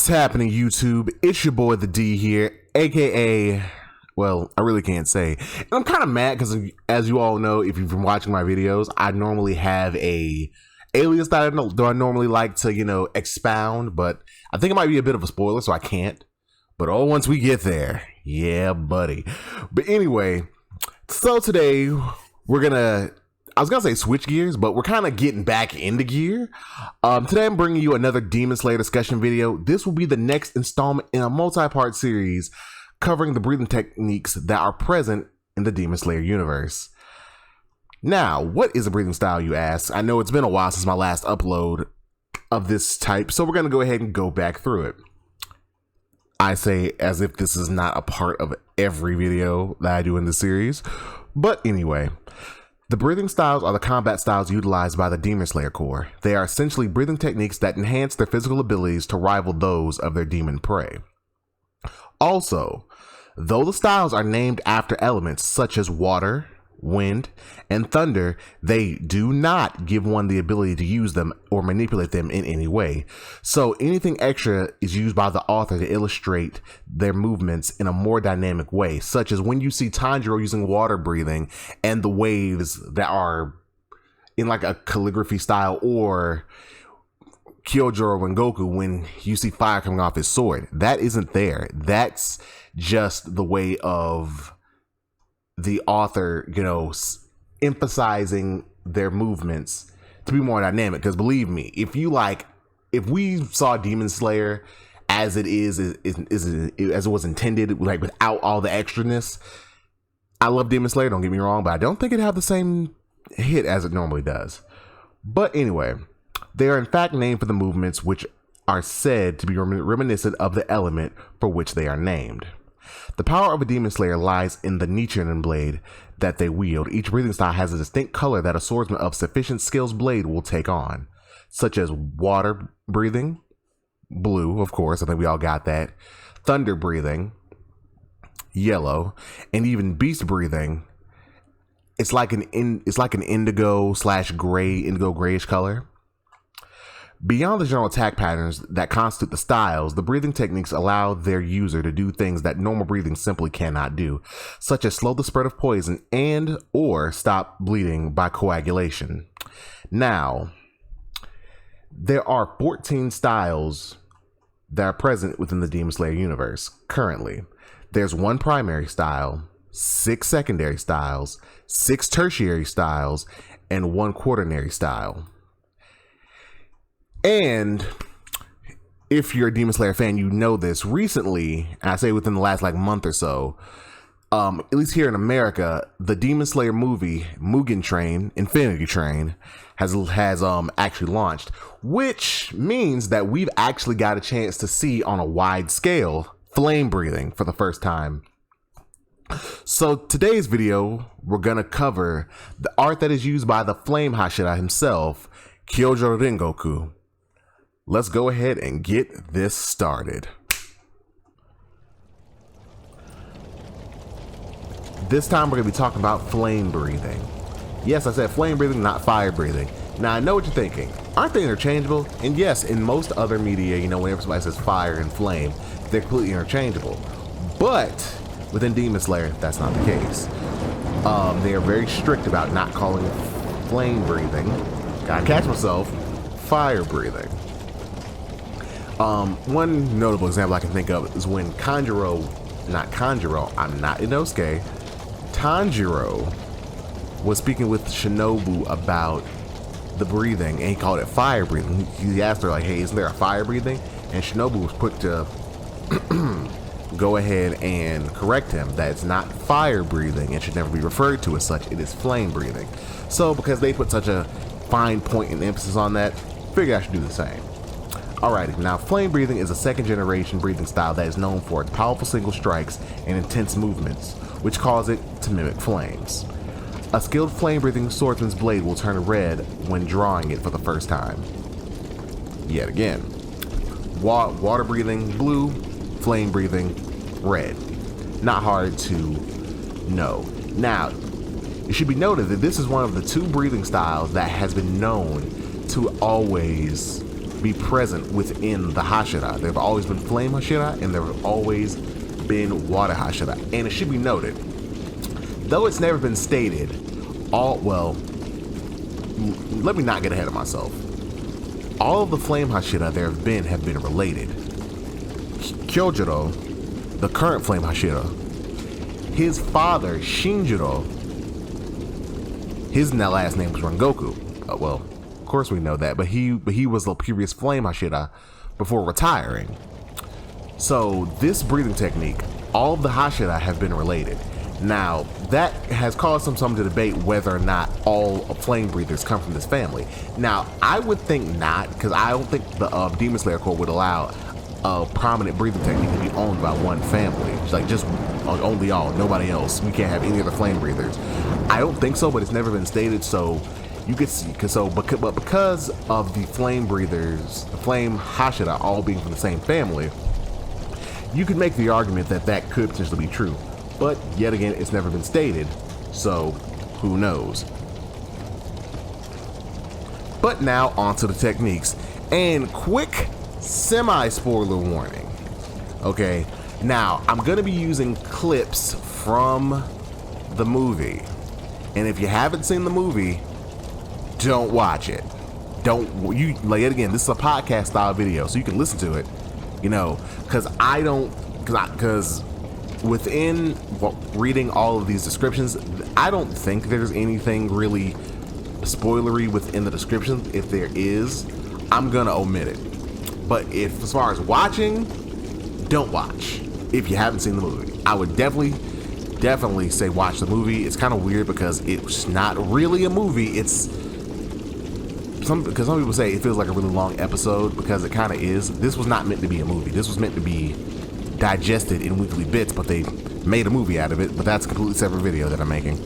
What's happening, YouTube? It's your boy the D here, aka, well, I really can't say. And I'm kind of mad because, as you all know, if you've been watching my videos, I normally have a alias that I normally like to, expound, but I think it might be a bit of a spoiler, so I can't. But once we get there, yeah, buddy. But anyway, so today we're gonna, I was gonna say switch gears, but we're kind of getting back into gear. Today I'm bringing you another Demon Slayer discussion video. This will be the next installment in a multi-part series covering the breathing techniques that are present in the Demon Slayer universe. Now, what is a breathing style, you ask? I know it's been a while since my last upload of this type, so we're gonna go ahead and go back through it. I say as if this is not a part of every video that I do in the series, but anyway. The breathing styles are the combat styles utilized by the Demon Slayer Corps. They are essentially breathing techniques that enhance their physical abilities to rival those of their demon prey. Also, though the styles are named after elements such as water, wind, and thunder, they do not give one the ability to use them or manipulate them in any way. So anything extra is used by the author to illustrate their movements in a more dynamic way, such as when you see Tanjiro using water breathing and the waves that are in like a calligraphy style, or Kyojuro and Goku when you see fire coming off his sword. That isn't there. That's just the way of the author, emphasizing their movements to be more dynamic. Because believe me, if we saw Demon Slayer as it is as it was intended, like without all the extraness, I love Demon Slayer, don't get me wrong, but I don't think it'd have the same hit as it normally does. But anyway, they are in fact named for the movements which are said to be reminiscent of the element for which they are named. The power of a Demon Slayer lies in the Nichiren blade that they wield. Each breathing style has a distinct color that a swordsman of sufficient skill's blade will take on, such as water breathing, blue, of course, I think we all got that, thunder breathing, yellow, and even beast breathing. It's like an indigo / gray, indigo grayish color. Beyond the general attack patterns that constitute the styles, the breathing techniques allow their user to do things that normal breathing simply cannot do, such as slow the spread of poison and or stop bleeding by coagulation. Now, there are 14 styles that are present within the Demon Slayer universe currently. There's one primary style, 6 secondary styles, 6 tertiary styles, and 1 quaternary style. And if you're a Demon Slayer fan, you know this. Recently, and I say within the last month or so, at least here in America, the Demon Slayer movie Mugen Train, Infinity Train, has actually launched, which means that we've actually got a chance to see on a wide scale flame breathing for the first time. So today's video, we're gonna cover the art that is used by the Flame Hashira himself, Kyojuro Rengoku. Let's go ahead and get this started. This time we're going to be talking about flame breathing. Yes, I said flame breathing, not fire breathing. Now I know what you're thinking. Aren't they interchangeable? And yes, in most other media, whenever somebody says fire and flame, they're completely interchangeable. But within Demon Slayer, that's not the case. They are very strict about not calling flame breathing, gotta catch myself, fire breathing. One notable example I can think of is when Tanjiro, was speaking with Shinobu about the breathing, and he called it fire breathing. He asked her, hey, isn't there a fire breathing? And Shinobu was quick to go ahead and correct him that it's not fire breathing and should never be referred to as such. It is flame breathing. So because they put such a fine point and emphasis on that, figured I should do the same. Alrighty, now flame breathing is a second generation breathing style that is known for its powerful single strikes and intense movements, which cause it to mimic flames. A skilled flame breathing swordsman's blade will turn red when drawing it for the first time. Yet again, water breathing blue, flame breathing red. Not hard to know. Now, it should be noted that this is one of the 2 breathing styles that has been known to always be present within the Hashira. There have always been flame Hashira, and there have always been water Hashira. And it should be noted, though it's never been stated, let me not get ahead of myself. All of the flame Hashira there have been related. Kyojuro, the current flame Hashira, his father Shinjiro, his last name was Rengoku. Well, of course we know that, but he was the previous flame Hashira before retiring. So this breathing technique, all of the Hashira have been related. Now, that has caused some to debate whether or not all flame breathers come from this family. Now, I would think not, because I don't think the Demon Slayer Corps would allow a prominent breathing technique to be owned by one family. It's like just only y'all, nobody else. We can't have any other flame breathers. I don't think so, but it's never been stated, so you could see, but because of the flame breathers, the flame Hashira all being from the same family, you could make the argument that that could potentially be true. But yet again, it's never been stated, so who knows. But now onto the techniques, and quick semi-spoiler warning. Okay, now I'm gonna be using clips from the movie, and if you haven't seen the movie, don't watch it. Like yet again, this is a podcast style video, so you can listen to it, because within reading all of these descriptions, I don't think there's anything really spoilery within the descriptions. If there is, I'm gonna omit it. But as far as watching, don't watch if you haven't seen the movie. I would definitely say watch the movie. It's kind of weird because it's not really a movie. Because some people say it feels like a really long episode, because it kind of is. This was not meant to be a movie. This was meant to be digested in weekly bits, but they made a movie out of it. But that's a completely separate video that I'm making.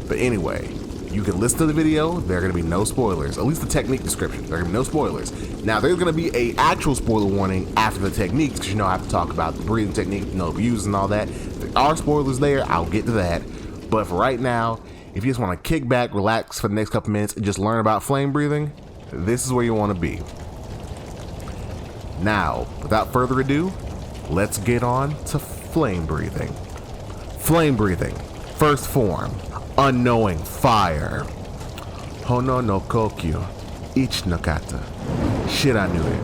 But anyway, you can listen to the video. There are going to be no spoilers, at least the technique description. There are going to be no spoilers. Now, there's going to be a actual spoiler warning after the techniques, because I have to talk about the breathing technique, abuse and all that. There are spoilers there. I'll get to that. But for right now, if you just want to kick back, relax for the next couple minutes, and just learn about flame breathing, this is where you want to be. Now, without further ado, let's get on to flame breathing. Flame breathing, first form, unknowing fire. Hono no kokyu, ich no kata. Shit, I knew it.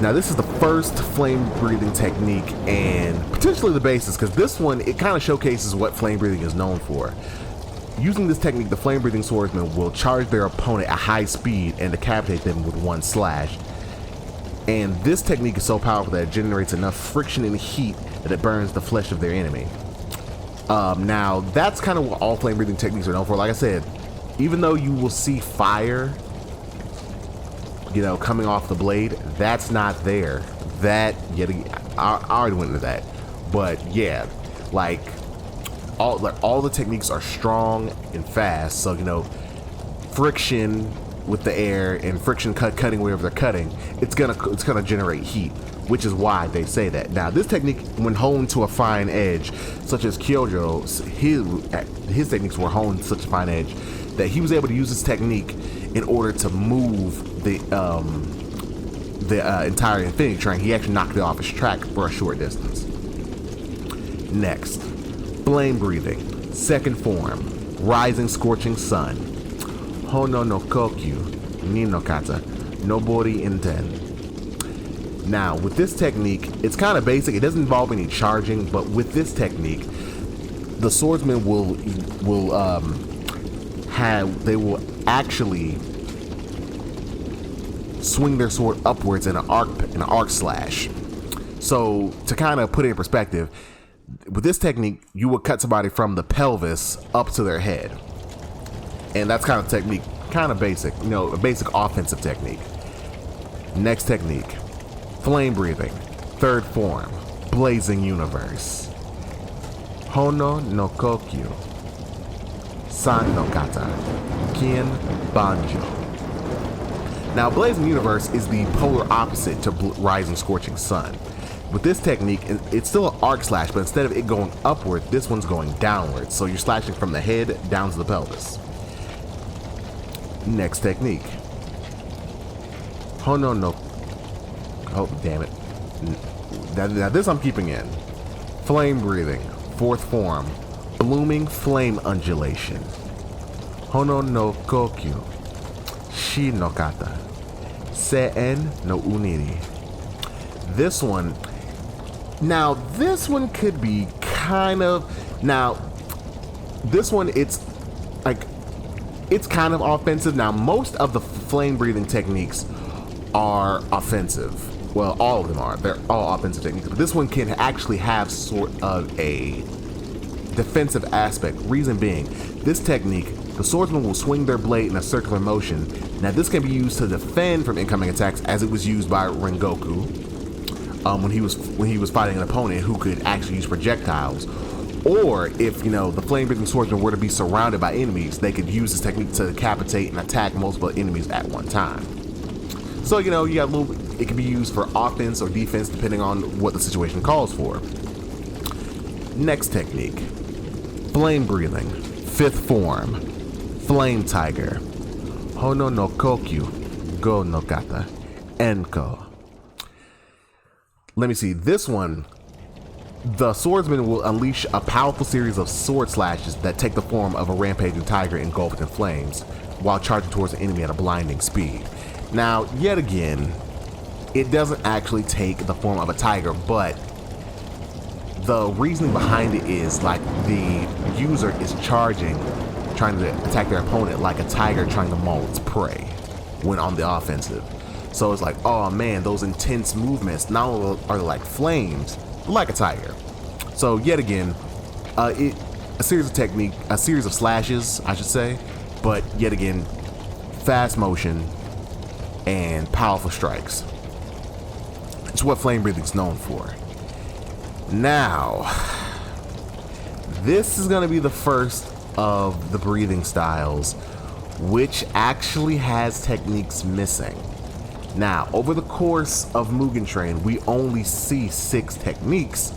Now, this is the first flame breathing technique and potentially the basis, because this one, it kind of showcases what flame breathing is known for. Using this technique, the flame breathing swordsman will charge their opponent at high speed and decapitate them with one slash. And this technique is so powerful that it generates enough friction and heat that it burns the flesh of their enemy. Now, that's kind of what all flame breathing techniques are known for. Like I said, even though you will see fire, coming off the blade, that's not there. I already went into that. But yeah, all the techniques are strong and fast. So, friction with the air and friction cutting wherever they're cutting, it's gonna generate heat, which is why they say that. Now, this technique, when honed to a fine edge, such as Kyojo's, his techniques were honed to such a fine edge that he was able to use this technique in order to move the entire Infinity Train. He actually knocked it off his track for a short distance. Next, flame breathing, second form, rising scorching sun. Hono no kokyu, ni no kata, nobori inten. Now, with this technique, it's kind of basic. It doesn't involve any charging, but with this technique, the swordsman will actually swing their sword upwards in an arc slash. So, to kind of put it in perspective, with this technique, you would cut somebody from the pelvis up to their head. And that's kind of technique, kind of basic, a basic offensive technique. Next technique, flame breathing, third form, blazing universe. Hono no kokyu, san no kata, kien banjo. Now, blazing universe is the polar opposite to rising scorching sun. With this technique, it's still an arc slash, but instead of it going upward, this one's going downward. So you're slashing from the head down to the pelvis. Next technique, Hono no. Oh, damn it. Now this I'm keeping in. Flame breathing. Fourth form. Blooming flame undulation. Hono no kokyu. Shi no kata. Se'en no uniri. This one. Now, this one could be kind of. Now, this one, it's kind of offensive. Now, most of the flame breathing techniques are offensive. Well, all of them are. They're all offensive techniques. But this one can actually have sort of a defensive aspect. Reason being, this technique, the swordsman will swing their blade in a circular motion. Now, this can be used to defend from incoming attacks, as it was used by Rengoku when he was fighting an opponent who could actually use projectiles. Or if, the flame-breathing swordsman were to be surrounded by enemies, they could use this technique to decapitate and attack multiple enemies at one time. So, you got it can be used for offense or defense depending on what the situation calls for. Next technique. Flame breathing. Fifth form. Flame tiger. Hono no kokyu. Go no kata. Enko. Let me see. This one, the swordsman will unleash a powerful series of sword slashes that take the form of a rampaging tiger engulfed in flames while charging towards the enemy at a blinding speed. Now, yet again, it doesn't actually take the form of a tiger, but the reasoning behind it is like the user is trying to attack their opponent like a tiger trying to maul its prey when on the offensive. So it's like, oh man, those intense movements not only are like flames, but like a tiger. So yet again, a series of slashes, I should say, but yet again, fast motion and powerful strikes. It's what flame breathing is known for. Now, this is going to be the first of the breathing styles which actually has techniques missing. Now, over the course of Mugen Train, we only see 6 techniques.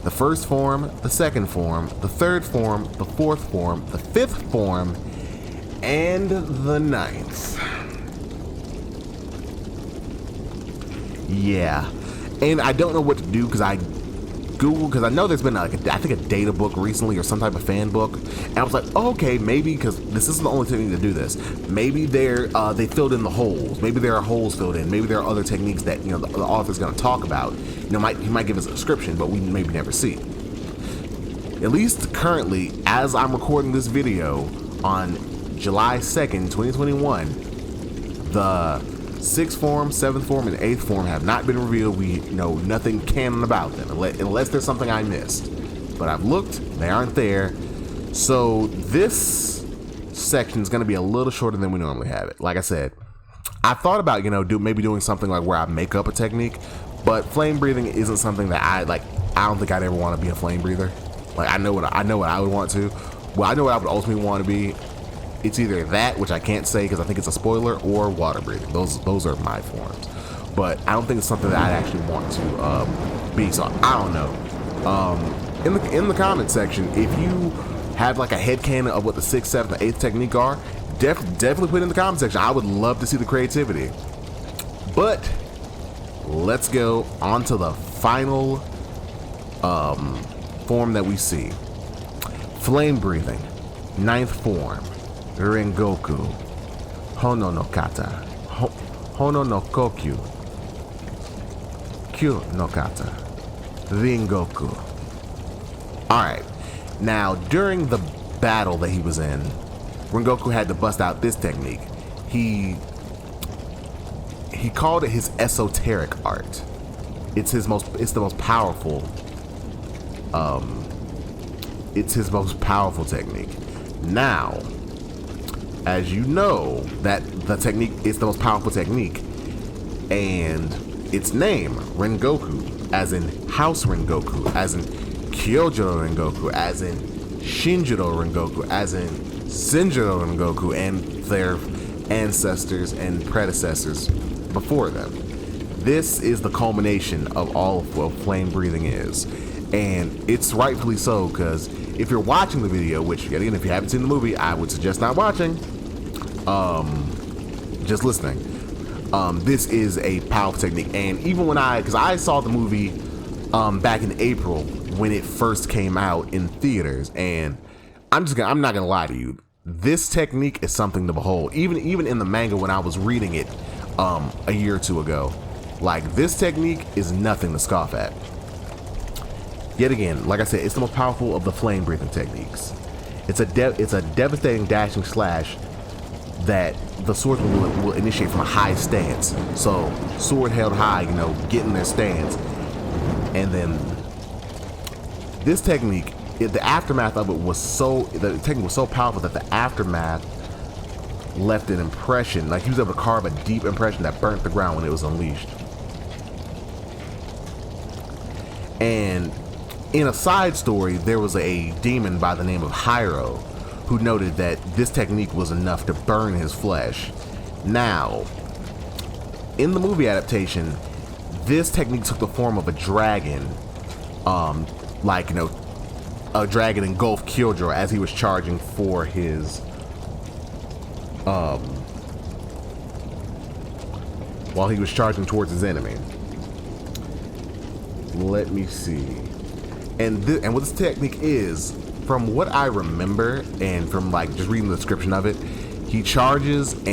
The first form, the second form, the third form, the fourth form, the fifth form, and the 9th. Yeah, and I don't know what to do because I Googled, because I know there's been I think a data book recently or some type of fan book, and I was like, oh, okay, maybe, because this isn't the only technique to do this, maybe they filled in the holes, maybe there are holes filled in, maybe there are other techniques that the author's going to talk about. He might give us a description, but we maybe never see. At least currently, as I'm recording this video on July 2nd, 2021, the 6th form, 7th form, and 8th form have not been revealed. We know nothing canon about them, unless there's something I missed. But I've looked, they aren't there. So this section is going to be a little shorter than we normally have it. Like I said, I thought about, maybe doing something like where I make up a technique, but flame breathing isn't something that I don't think I'd ever want to be a flame breather. Like, I know what I would want to. Well, I know what I would ultimately want to be. It's either that, which I can't say because I think it's a spoiler, or water breathing. Those are my forms. But I don't think it's something that I'd actually want to be. So I don't know. In the comment section, if you have like a headcanon of what the 6th, 7th, and 8th technique are, definitely put it in the comment section. I would love to see the creativity. But let's go on to the final form that we see. Flame breathing, 9th form. Rengoku, Hono no kata, Hono no kokyu, Kyu no kata, Rengoku. Alright, now during the battle that he was in, Rengoku had to bust out this technique. He called it his esoteric art. It's the most powerful technique. Now, as you know, that the technique is the most powerful technique, and its name, Rengoku, as in House Rengoku, as in Kyojuro Rengoku, as in Shinjiro Rengoku, as in Senjuro Rengoku, and their ancestors and predecessors before them. This is the culmination of all of what flame breathing is, and it's rightfully so, because if you're watching the video, which again, if you haven't seen the movie, I would suggest not watching, just listening. this is a powerful technique. And even when because I saw the movie back in April when it first came out in theaters, and I'm not gonna lie to you, this technique is something to behold. Even in the manga when I was reading it a year or two ago, like, this technique is nothing to scoff at. Yet again, like I said, it's the most powerful of the flame breathing techniques. It's a devastating dashing slash that the swordsman will initiate from a high stance. So sword held high, you know, getting their stance. And then this technique, the aftermath of it was the technique was so powerful that the aftermath left an impression. Like, he was able to carve a deep impression that burnt the ground when it was unleashed. And in a side story, there was a demon by the name of Hyro who noted that this technique was enough to burn his flesh. Now, in the movie adaptation, this technique took the form of a dragon, like, you know, a dragon engulfed Killjoy as he was charging for his, while he was charging towards his enemy. Let me see. And what this technique is, from what I remember, and from like just reading the description of it, he charges and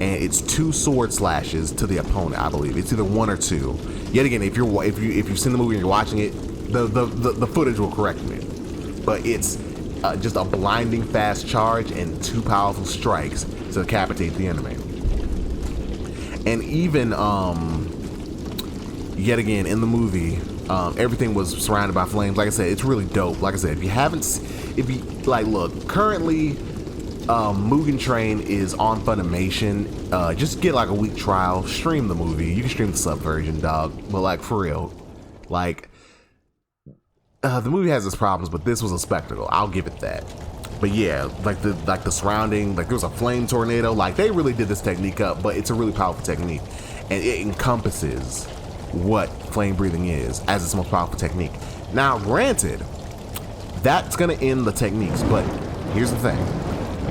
it's two sword slashes to the opponent. I believe it's either one or two. Yet again, if you've seen the movie and you're watching it, the footage will correct me. But it's just a blinding fast charge and two powerful strikes to decapitate the enemy. And even yet again in the movie, everything was surrounded by flames. Like I said, it's really dope. Like I said, if you like, look, currently Mugen Train is on Funimation. Just get like a week trial, stream the movie. You can stream the sub version, dog. But like, for real, like, the movie has its problems, but this was a spectacle. I'll give it that. But yeah, like the surrounding, like there was a flame tornado. Like, they really did this technique up, but it's a really powerful technique, and it encompasses what flame breathing is as its most powerful technique. Now, granted, that's gonna end the techniques, but here's the thing,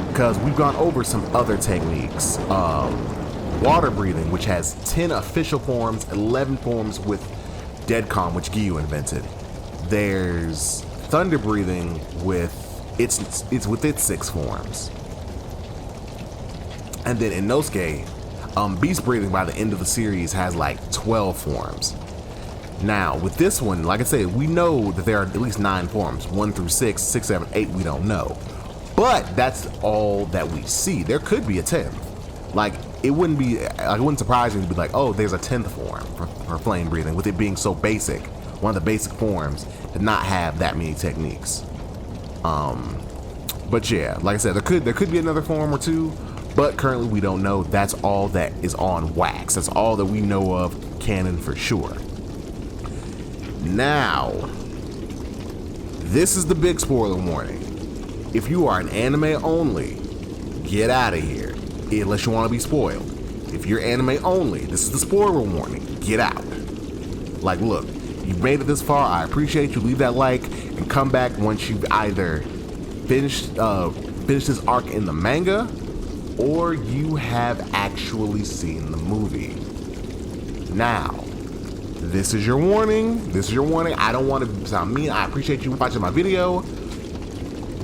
because we've gone over some other techniques. Water breathing, which has 10 official forms, 11 forms with Dead Calm, which Giyu invented. There's thunder breathing with its 6 forms. And then in Inosuke, beast breathing by the end of the series has like 12 forms. Now with this one, like I said, we know that there are at least 9 forms, 1 through 6, 6, 7, 8, we don't know. But that's all that we see. There could be a 10th. Like, it wouldn't surprise me to be like, oh, there's a 10th form for flame breathing, with it being so basic. One of the basic forms to not have that many techniques. But yeah, like I said, there could be another form or two, but currently we don't know. That's all that is on wax. That's all that we know of canon for sure. Now, this is the big spoiler warning. If you are an anime only, get out of here, unless you want to be spoiled. If you're anime only, this is the spoiler warning. Get out. Like, look, you made it this far. I appreciate you. Leave that like and come back once you've either finished this arc in the manga, or you have actually seen the movie. Now, this is your warning. This is your warning. I don't want to sound mean. I appreciate you watching my video,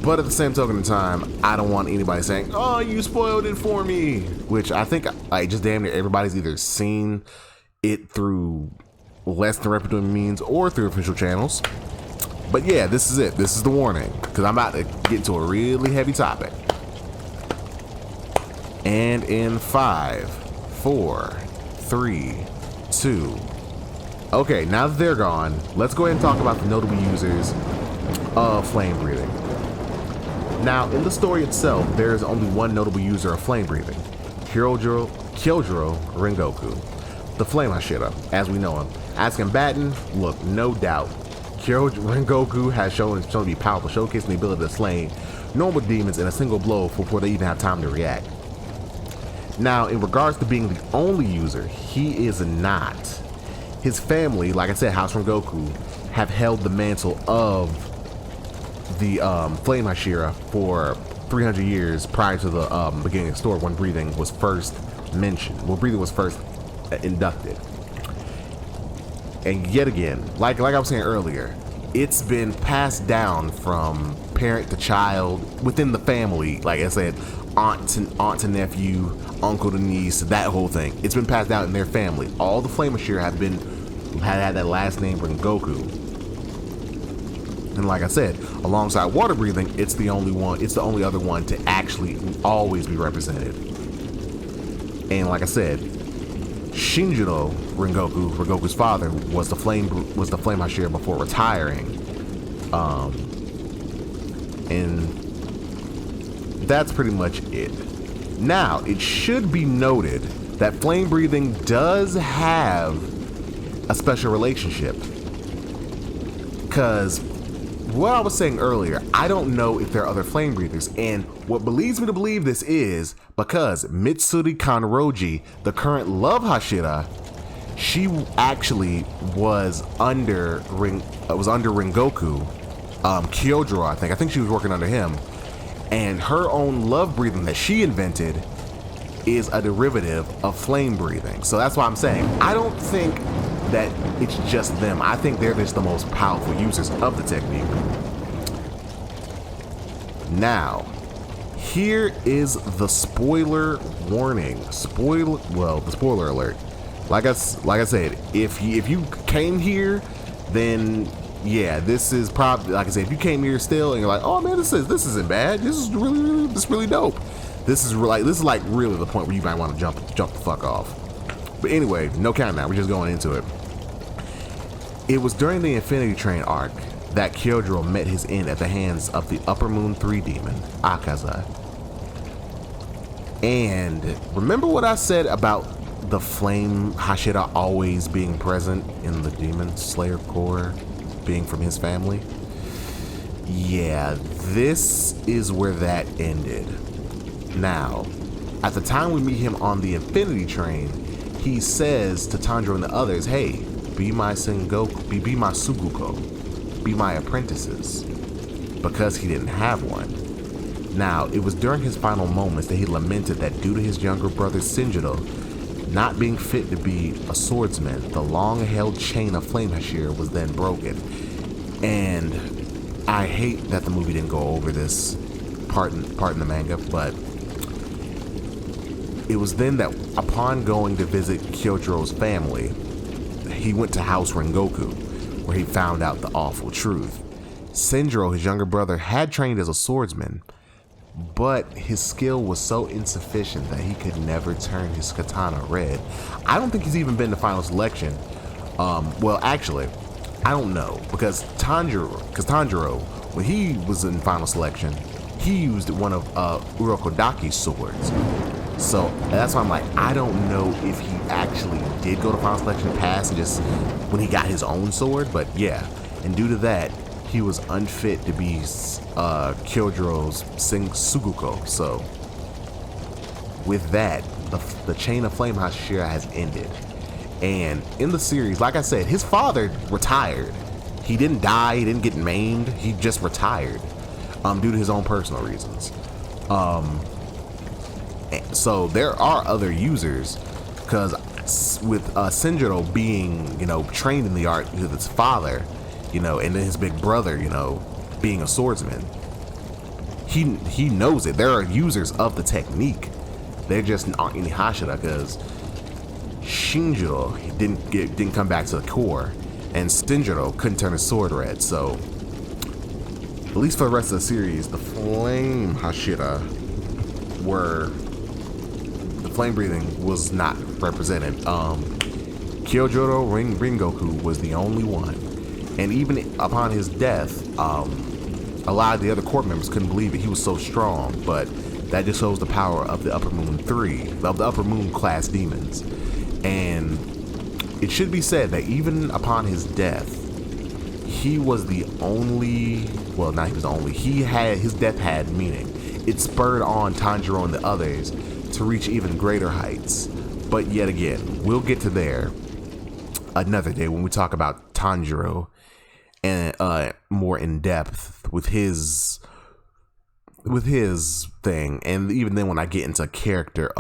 but at the same token of time, I don't want anybody saying, oh, you spoiled it for me, which I think like just damn near everybody's either seen it through less than reputable means or through official channels. But yeah, this is it. This is the warning, because I'm about to get into a really heavy topic. And in 5, 4, 3, 2. Okay, now that they're gone, let's go ahead and talk about the notable users of flame breathing. Now, in the story itself, there is only one notable user of flame breathing, Kyojuro Rengoku, the Flame Hashira, as we know him. As combatant, look, no doubt, Kyojuro Rengoku has shown to be powerful, showcasing the ability to slay normal demons in a single blow before they even have time to react. Now, in regards to being the only user, he is not. His family, like I said, House Rengoku, have held the mantle of the Flame Hashira for 300 years prior to the beginning of the story, when breathing was first mentioned, when breathing was first inducted. And yet again, like I was saying earlier, it's been passed down from parent to child within the family. Like I said, aunt to nephew, uncle to niece, that whole thing. It's been passed down in their family. All the Flame Hashira have had that last name Rengoku. And like I said, alongside water breathing, it's the only other one to actually always be represented. And like I said, Shinjiro Rengoku's father, was the Flame Hashira before retiring. And that's pretty much it. Now, it should be noted that flame breathing does have a special relationship. Because what I was saying earlier, I don't know if there are other flame breathers, and what leads me to believe this is because Mitsuri Kanroji, the current love Hashira, she actually was under Rengoku, Kyojuro, I think she was working under him, and her own love breathing that she invented is a derivative of flame breathing. So that's why I'm saying I don't think that it's just them. I think they're just the most powerful users of the technique. Now, here is the spoiler warning. The spoiler alert. Like I said, if you came here, then yeah, this is probably, like I said, if you came here still and you're like, oh man, this isn't bad. This is really dope. This is like really the point where you might want to jump the fuck off. But anyway, no countdown. We're just going into it. It was during the Infinity Train arc that Kyojuro met his end at the hands of the Upper Moon 3 demon, Akaza. And remember what I said about the Flame Hashira always being present in the Demon Slayer core, being from his family? Yeah, this is where that ended. Now, at the time we meet him on the Infinity Train, he says to Tanjiro and the others, hey, be my Sengoku, be my Suguko, be my apprentices, because he didn't have one. Now, it was during his final moments that he lamented that due to his younger brother Shinjiro not being fit to be a swordsman, the long-held chain of Flame Hashira was then broken. And I hate that the movie didn't go over this part in the manga, but it was then that upon going to visit Kyojiro's family, he went to House Rengoku, where he found out the awful truth. Shinjiro, his younger brother, had trained as a swordsman, but his skill was so insufficient that he could never turn his katana red. I don't think he's even been to final selection. Well, actually, I don't know, because Tanjiro, when he was in final selection, he used one of Urokodaki's swords. So that's why I'm like, I don't know if he actually did go to final selection pass and just when he got his own sword, but yeah. And due to that, he was unfit to be Kyojiro's Suguko. So with that, the chain of Flame Hashira has ended. And in the series, like I said, his father retired. He didn't die, he didn't get maimed, he just retired due to his own personal reasons. So there are other users, because with Shinjiro being, trained in the art with his father, and then his big brother, being a swordsman, he knows it. There are users of the technique. They just aren't any Hashira, because Shinjiro didn't come back to the core, and Shinjiro couldn't turn his sword red. So at least for the rest of the series, the Flame Hashira the flame breathing was not represented. Kyojuro Rengoku was the only one, and even upon his death, a lot of the other court members couldn't believe it. He was so strong, but that just shows the power of the Upper Moon 3, of the Upper Moon class demons. And it should be said that even upon his death, he was the only, well, not he was the only, his death had meaning. It spurred on Tanjiro and the others to reach even greater heights. But yet again, we'll get to there another day when we talk about Tanjiro and more in depth with his thing. And even then, when I get into character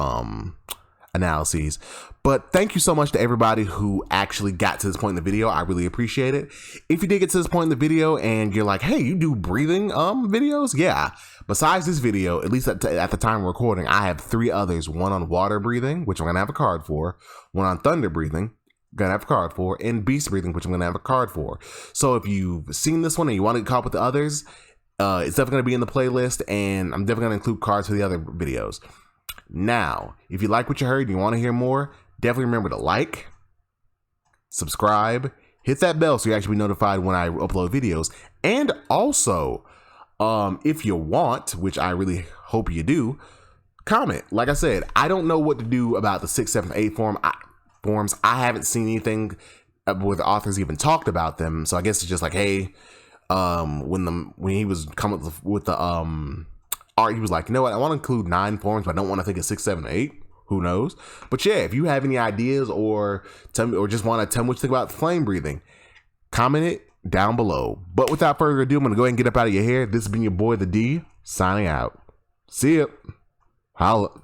analyses. But thank you so much to everybody who actually got to this point in the video. I really appreciate it. If you did get to this point in the video and you're like, hey, you do breathing videos? Yeah. Besides this video, at least at the time of recording, I have 3 others. One on water breathing, which I'm gonna have a card for. One on thunder breathing, gonna have a card for, and beast breathing, which I'm gonna have a card for. So if you've seen this one and you want to get caught up with the others, it's definitely gonna be in the playlist, and I'm definitely gonna include cards for the other videos. Now, if you like what you heard and you want to hear more, definitely remember to like, subscribe, hit that bell so you actually be notified when I upload videos. And also, if you want, which I really hope you do, comment. Like I said, I don't know what to do about the 6, 7, 8 forms. I haven't seen anything where the authors even talked about them. So I guess it's just like, hey, when he was coming with the art, he was like, you know what, I want to include 9 forms, but I don't want to think of 6, 7, 8. Who knows? But yeah, if you have any ideas or tell me, or just want to tell me what you think about flame breathing, comment it down below. But without further ado, I'm gonna go ahead and get up out of your hair. This has been your boy, the D, signing out. See ya. Holla.